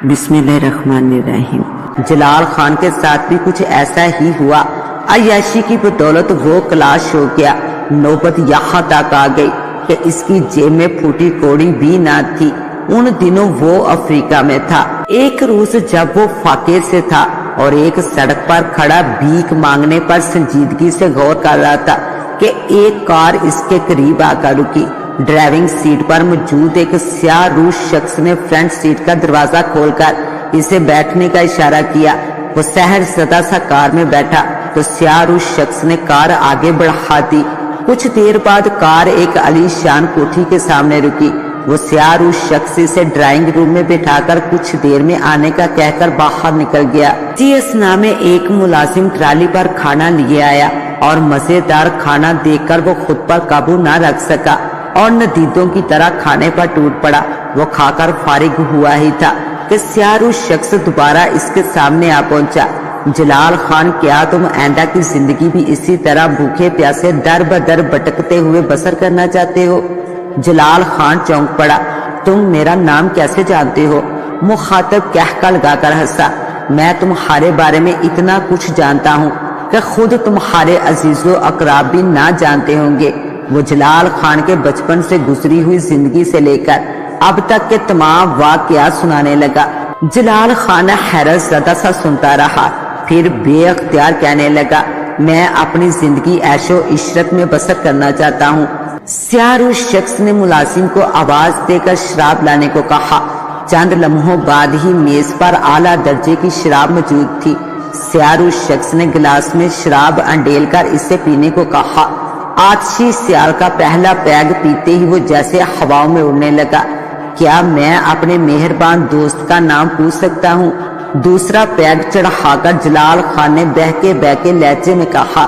بسم اللہ الرحمن الرحیم۔ جلال خان کے ساتھ بھی کچھ ایسا ہی ہوا۔ عیاشی کی بدولت وہ کلاش ہو گیا۔ نوبت یہاں تک آ گئی کہ اس کی جیب میں پھوٹی کوڑی بھی نہ تھی۔ ان دنوں وہ افریقہ میں تھا۔ ایک روز جب وہ فاقے سے تھا اور ایک سڑک پر کھڑا بھیک مانگنے پر سنجیدگی سے غور کر رہا تھا کہ ایک کار اس کے قریب آ کر رکی۔ ڈرائیونگ سیٹ پر موجود ایک سیاہ روح شخص نے فرنٹ سیٹ کا دروازہ کھول کر اسے بیٹھنے کا اشارہ کیا۔ وہ سحر زدہ سا کار میں بیٹھا تو سیاہ روح شخص نے کار آگے بڑھا دی۔ کچھ دیر بعد کار ایک عالی شان کوٹھی کے سامنے رکی۔ وہ سیاہ روح شخص اسے ڈرائنگ روم میں بٹھا کر کچھ دیر میں آنے کا کہہ کر باہر نکل گیا۔ اسی اثنا میں ایک ملازم ٹرالی پر کھانا لیے آیا اور مزیدار کھانا دیکھ کر وہ خود پر قابو نہ رکھ سکا اور ندیدوں کی طرح کھانے پر ٹوٹ پڑا۔ وہ کھا کر فارغ ہوا ہی تھا کہ سیاہ روح شخص دوبارہ اس کے سامنے آ پہنچا۔ جلال خان، کیا تم آئندہ کی زندگی بھی اسی طرح بھوکے پیاسے در بدر بھٹکتے ہوئے بسر کرنا چاہتے ہو؟ جلال خان چونک پڑا۔ تم میرا نام کیسے جانتے ہو؟ مخاطب کہکا لگا کر ہنسا۔ میں تمہارے بارے میں اتنا کچھ جانتا ہوں کہ خود تمہارے عزیز و اقرب بھی نہ جانتے ہوں گے۔ وہ جلال خان کے بچپن سے گزری ہوئی زندگی سے لے کر اب تک کے تمام واقعات سنانے لگا۔ جلال خان حیرت زدہ سا سنتا رہا، پھر بے اختیار کہنے لگا، میں اپنی زندگی عیش و عشرت میں بسر کرنا چاہتا ہوں۔ سیاہ روح شخص نے ملازم کو آواز دے کر شراب لانے کو کہا۔ چند لمحوں بعد ہی میز پر اعلیٰ درجے کی شراب موجود تھی۔ سیاہ روح شخص نے گلاس میں شراب انڈیل کر اسے پینے کو کہا۔ آتشی سیال کا پہلا پیگ پیتے ہی وہ جیسے ہواؤں میں اڑنے لگا۔ کیا میں اپنے مہربان دوست کا نام پوچھ سکتا ہوں؟ دوسرا پیگ چڑھا کر جلال خان نے بہکے بہکے لہجے میں کہا،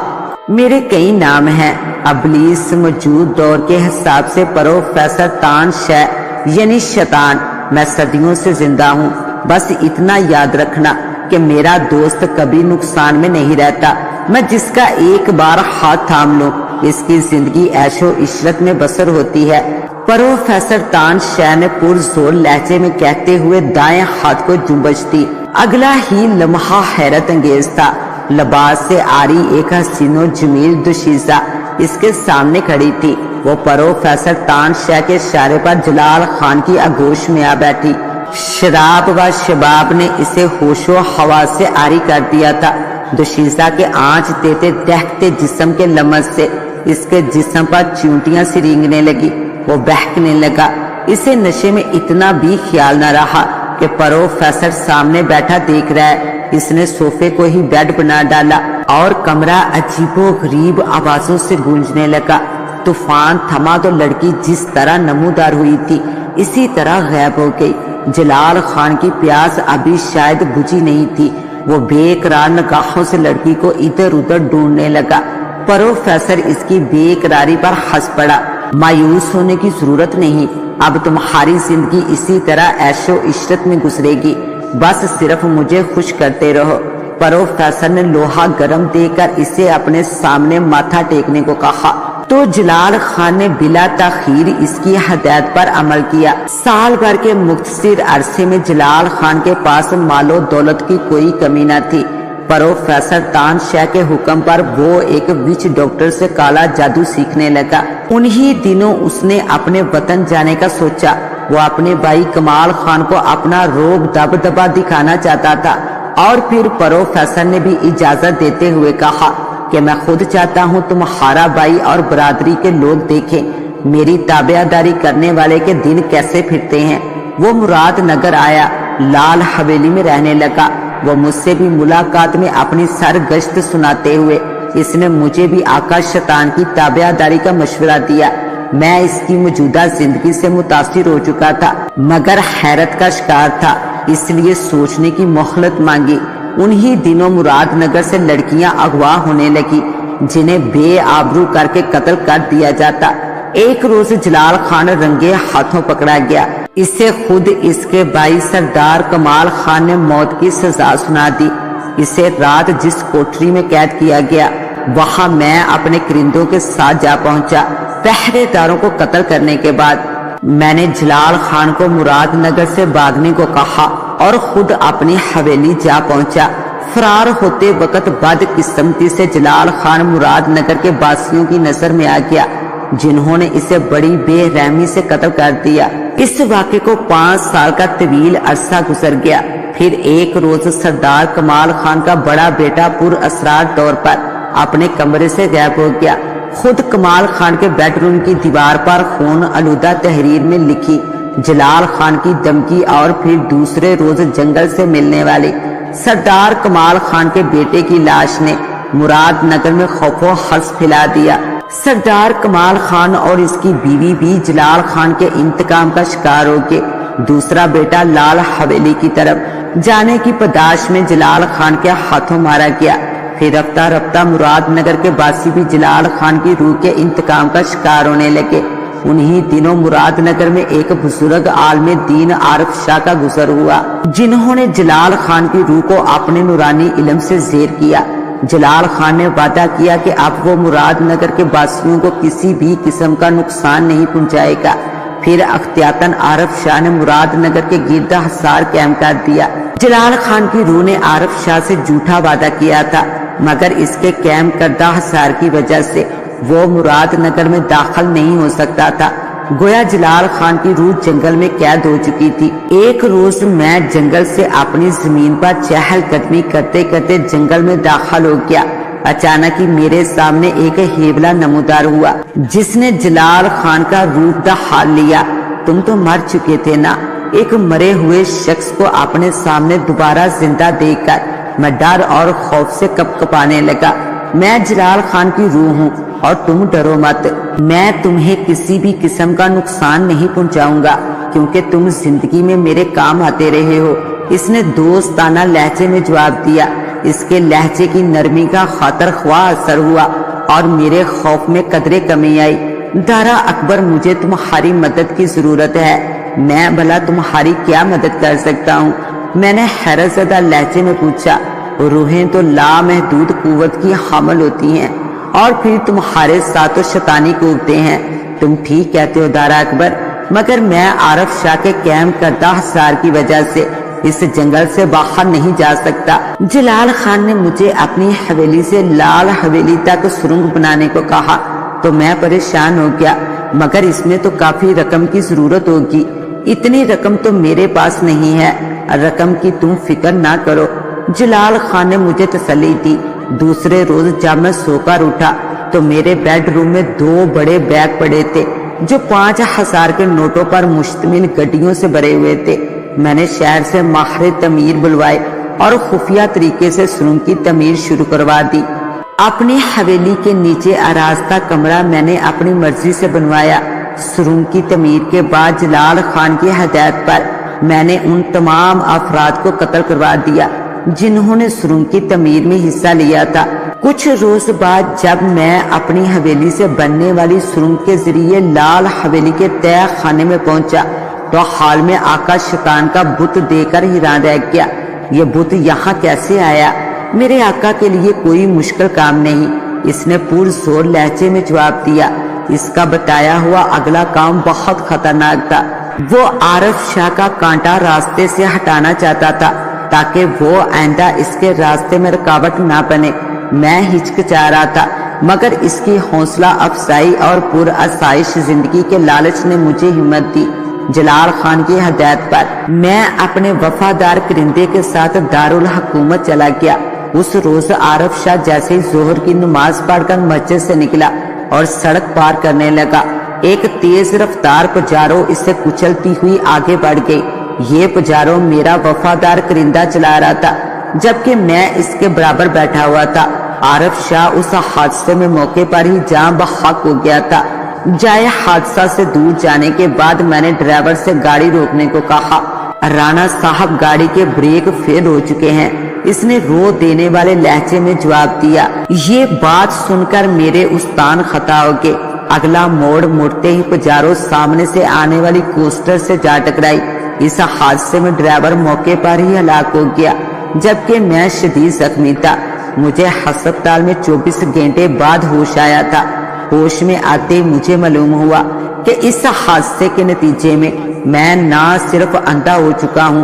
میرے کئی نام ہیں۔ ابلیس موجود دور کے حساب سے پروفیسر تان شے یعنی شیطان۔ میں صدیوں سے زندہ ہوں۔ بس اتنا یاد رکھنا کہ میرا دوست کبھی نقصان میں نہیں رہتا۔ میں جس کا ایک بار ہاتھ تھام لوں اس کی زندگی عیش و عشرت میں بسر ہوتی ہے۔ پروفیسر تان شے نے پرزور لہجے میں کہتے ہوئے دائیں ہاتھ کو جنبش دی۔ اگلا ہی لمحہ حیرت انگیز تھا۔ لباس سے آری ایک حسین و جمیل دوشیزہ اس کے سامنے کھڑی تھی۔ وہ پروفیسر تان شے کے اشارے پر جلال خان کی آغوش میں آ بیٹھی۔ شراب و شباب نے اسے ہوش و حواس سے آری کر دیا تھا۔ دوشیزہ کے آنچ دیتے دہتے جسم کے لمس سے اس کے جسم پر چونٹیاں سی رینگنے لگی۔ وہ بہکنے لگا۔ اسے نشے میں اتنا بھی خیال نہ رہا کہ پروفیسر سامنے بیٹھا دیکھ رہا ہے۔ اس نے صوفے کو ہی بیڈ بنا ڈالا اور کمرہ عجیب و غریب آوازوں سے گونجنے لگا۔ طوفان تھما تو لڑکی جس طرح نمودار ہوئی تھی اسی طرح غائب ہو گئی۔ جلال خان کی پیاس ابھی شاید بجھی نہیں تھی۔ وہ بے قرار نگاہوں سے لڑکی کو ادھر ادھر ڈھونڈنے لگا۔ پروفیسر اس کی بے قراری پر ہنس پڑا۔ مایوس ہونے کی ضرورت نہیں، اب تمہاری زندگی اسی طرح عیش و عشرت میں گزرے گی۔ بس صرف مجھے خوش کرتے رہو۔ پروفیسر نے لوہا گرم دے کر اسے اپنے سامنے ماتھا ٹیکنے کو کہا تو جلال خان نے بلا تاخیر اس کی ہدایت پر عمل کیا۔ سال بھر کے مختصر عرصے میں جلال خان کے پاس مال و دولت کی کوئی کمی نہ تھی۔ پروفیسر تان شے کے حکم پر وہ ایک وچ ڈاکٹر سے کالا جادو سیکھنے لگا۔ انہی دنوں اس نے اپنے وطن جانے کا سوچا۔ وہ اپنے بھائی کمال خان کو اپنا روب دبدبا دکھانا چاہتا تھا اور پھر پروفیسر نے بھی اجازت دیتے ہوئے کہا کہ میں خود چاہتا ہوں تمہارا بھائی اور برادری کے لوگ دیکھیں میری تابع داری کرنے والے کے دن کیسے پھرتے ہیں۔ وہ مراد نگر آیا، لال حویلی میں رہنے لگا۔ وہ مجھ سے بھی ملاقات میں اپنی سرگشت سناتے ہوئے اس نے مجھے بھی آقا شیطان کی تابع داری کا مشورہ دیا۔ میں اس کی موجودہ زندگی سے متاثر ہو چکا تھا مگر حیرت کا شکار تھا، اس لیے سوچنے کی مہلت مانگی۔ انہی دنوں مراد نگر سے لڑکیاں اغوا ہونے لگی جنہیں بے آبرو کر کے قتل کر دیا جاتا۔ ایک روز جلال خان رنگے ہاتھوں پکڑا گیا۔ اسے خود اس کے بھائی سردار کمال خان نے موت کی سزا سنا دی۔ اسے رات جس کوٹری میں قید کیا گیا وہاں میں اپنے کرندوں کے ساتھ جا پہنچا۔ پہرے داروں کو قتل کرنے کے بعد میں نے جلال خان کو مراد نگر سے بھاگنے کو کہا اور خود اپنی حویلی جا پہنچا۔ فرار ہوتے وقت بدقسمتی سے جلال خان مراد نگر کے باسیوں کی نظر میں آ گیا، جنہوں نے اسے بڑی بے رحمی سے قتل کر دیا۔ اس واقعے کو 5 سال کا طویل عرصہ گزر گیا۔ پھر ایک روز سردار کمال خان کا بڑا بیٹا پر اسرار طور پر اپنے کمرے سے غائب ہو گیا۔ خود کمال خان کے بیڈ روم کی دیوار پر خون آلودہ تحریر میں لکھی جلال خان کی دھمکی، اور پھر دوسرے روز جنگل سے ملنے والی سردار کمال خان کے بیٹے کی لاش نے مراد نگر میں خوف و ہرس پھیلا دیا۔ سردار کمال خان اور اس کی بیوی بھی جلال خان کے انتقام کا شکار ہو کے دوسرا بیٹا لال حویلی کی طرف جانے کی پداش میں جلال خان کے ہاتھوں مارا گیا۔ پھر رفتہ رفتہ مراد نگر کے باسی بھی جلال خان کی روح کے انتقام کا شکار ہونے لگے۔ انہی دنوں مراد نگر میں ایک بزرگ عالم دین عارف شاہ کا گزر ہوا، جنہوں نے جلال خان کی روح کو اپنے نورانی علم سے زیر کیا۔ جلال خان نے وعدہ کیا کہ اب وہ مراد نگر کے باسیوں کو کسی بھی قسم کا نقصان نہیں پہنچائے گا۔ پھر اختیاتاً عارف شاہ نے مراد نگر کے گرد حصار قائم کر دیا۔ جلال خان کی روح نے عارف شاہ سے جھوٹا وعدہ کیا تھا، مگر اس کے قائم کردہ حصار کی وجہ سے وہ مراد نگر میں داخل نہیں ہو سکتا تھا۔ گویا جلال خان کی روح جنگل میں قید ہو چکی تھی۔ ایک روز میں جنگل سے اپنی زمین پر چہل قدمی کرتے کرتے جنگل میں داخل ہو گیا۔ اچانک ہی میرے سامنے ایک ہیبلا نمودار ہوا، جس نے جلال خان کا روپ حال لیا۔ تم تو مر چکے تھے نا؟ ایک مرے ہوئے شخص کو اپنے سامنے دوبارہ زندہ دیکھ کر میں ڈر اور خوف سے کپ کپانے لگا۔ میں جلال خان کی روح ہوں اور تم ڈرو مت، میں تمہیں کسی بھی قسم کا نقصان نہیں پہنچاؤں گا، کیونکہ تم زندگی میں میرے کام آتے رہے ہو۔ اس نے دوستانہ لہجے میں جواب دیا۔ اس کے لہجے کی نرمی کا خاطر خواہ اثر ہوا اور میرے خوف میں قدرے کمی آئی۔ دارا اکبر، مجھے تمہاری مدد کی ضرورت ہے۔ میں بھلا تمہاری کیا مدد کر سکتا ہوں؟ میں نے حیرت زدہ لہجے میں پوچھا۔ روحیں تو لامحدود قوت کی حامل ہوتی ہیں، اور پھر تمہارے ساتھ تو شیطانی قوتیں ہیں۔ تم ٹھیک کہتے ہو دارا اکبر، مگر میں عارف شاہ کے قائم کردہ حصار کی وجہ سے اس جنگل سے باہر نہیں جا سکتا۔ جلال خان نے مجھے اپنی حویلی سے لال حویلی تک سرنگ بنانے کو کہا تو میں پریشان ہو گیا، مگر اس میں تو کافی رقم کی ضرورت ہوگی۔ اتنی رقم تو میرے پاس نہیں ہے، رقم کی تم فکر نہ کرو، جلال خان نے مجھے تسلی دی۔ دوسرے روز جب میں سو کر اٹھا تو میرے بیڈ روم میں 2 بڑے بیگ پڑے تھے، جو 5000 کے نوٹوں پر مشتمل گڈیوں سے بھرے ہوئے تھے۔ میں نے شہر سے ماہر تعمیر بلوائے اور خفیہ طریقے سے سرنگ کی تعمیر شروع کروا دی۔ اپنی حویلی کے نیچے آراستہ کمرہ میں نے اپنی مرضی سے بنوایا۔ سرنگ کی تعمیر کے بعد جلال خان کی ہدایت پر میں نے ان تمام افراد کو قتل کروا دیا جنہوں نے سرنگ کی تعمیر میں حصہ لیا تھا۔ کچھ روز بعد جب میں اپنی حویلی سے بننے والی سرنگ کے ذریعے لال حویلی کے تہہ خانے میں پہنچا تو حال میں آقا شیطان کا بت دیکھ کر حیران رہ گیا۔ یہ بت یہاں کیسے آیا؟ میرے آقا کے لیے کوئی مشکل کام نہیں، اس نے پرزور لہجے میں جواب دیا۔ اس کا بتایا ہوا اگلا کام بہت خطرناک تھا۔ وہ عارف شاہ کا کانٹا راستے سے ہٹانا چاہتا تھا تاکہ وہ آئندہ اس کے راستے میں رکاوٹ نہ بنے۔ میں ہچکچا رہا تھا، مگر اس کی حوصلہ افزائی اور پرآسائش زندگی کے لالچ نے مجھے ہمت دی۔ جلال خان کی ہدایت پر میں اپنے وفادار کرندے کے ساتھ دارالحکومت چلا گیا۔ اس روز عارف شاہ جیسے ہی ظہر کی نماز پڑھ کر مسجد سے نکلا اور سڑک پار کرنے لگا، ایک تیز رفتار پجارو اسے کچلتی ہوئی آگے بڑھ گئی۔ یہ پجارو میرا وفادار کرندہ چلا رہا تھا، جبکہ میں اس کے برابر بیٹھا ہوا تھا۔ عارف شاہ اس حادثے میں موقع پر ہی جاں بحق ہو گیا تھا۔ جائے حادثہ سے دور جانے کے بعد میں نے ڈرائیور سے گاڑی روکنے کو کہا۔ رانا صاحب، گاڑی کے بریک فیل ہو چکے ہیں، اس نے رو دینے والے لہجے میں جواب دیا۔ یہ بات سن کر میرے استان خطا ہو گئے۔ اگلا موڑ مڑتے ہی پجارو سامنے سے آنے والی کوسٹر سے جا ٹکرائی۔ اس حادثے میں ڈرائیور موقع پر ہی ہلاک ہو گیا، جبکہ میں شدید زخمی تھا۔ مجھے ہسپتال میں 24 گھنٹے بعد ہوش آیا تھا۔ ہوش میں آتے مجھے معلوم ہوا کہ اس حادثے کے نتیجے میں میں نہ صرف اندھا ہو چکا ہوں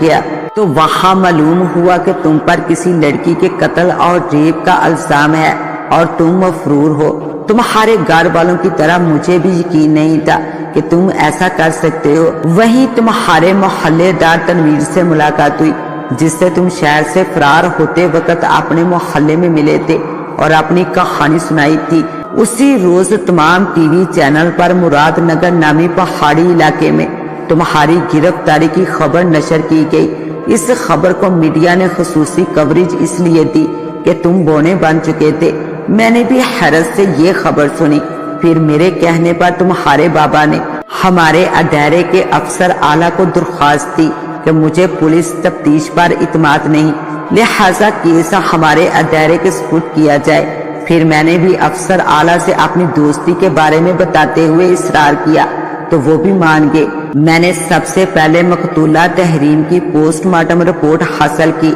گیا تو وہاں معلوم ہوا کہ تم پر کسی لڑکی کے قتل اور ریپ کا الزام ہے اور تم مفرور ہو۔ تمہارے گھر والوں کی طرح مجھے بھی یقین نہیں تھا کہ تم ایسا کر سکتے ہو۔ وہیں تمہارے محلے دار تنویر سے ملاقات ہوئی، جس سے تم شہر سے فرار ہوتے وقت اپنے محلے میں ملے تھے اور اپنی کہانی سنائی تھی۔ اسی روز تمام ٹی وی چینل پر مراد نگر نامی پہاڑی علاقے میں تمہاری گرفتاری کی خبر نشر کی گئی۔ اس خبر کو میڈیا نے خصوصی کوریج اس لیے دی کہ تم بونے بن چکے تھے۔ میں نے بھی حیرت سے یہ خبر سنی۔ پھر میرے کہنے پر تمہارے بابا نے ہمارے ادارے کے افسر اعلیٰ کو درخواست دی کہ مجھے پولیس تفتیش پر اعتماد نہیں، لہٰذا کیس ہمارے ادارے کے سپرد کیا جائے۔ پھر میں نے بھی افسر اعلیٰ سے اپنی دوستی کے بارے میں بتاتے ہوئے اصرار کیا تو وہ بھی مان گئے۔ میں نے سب سے پہلے مقتولہ تحریم کی پوسٹ مارٹم رپورٹ حاصل کی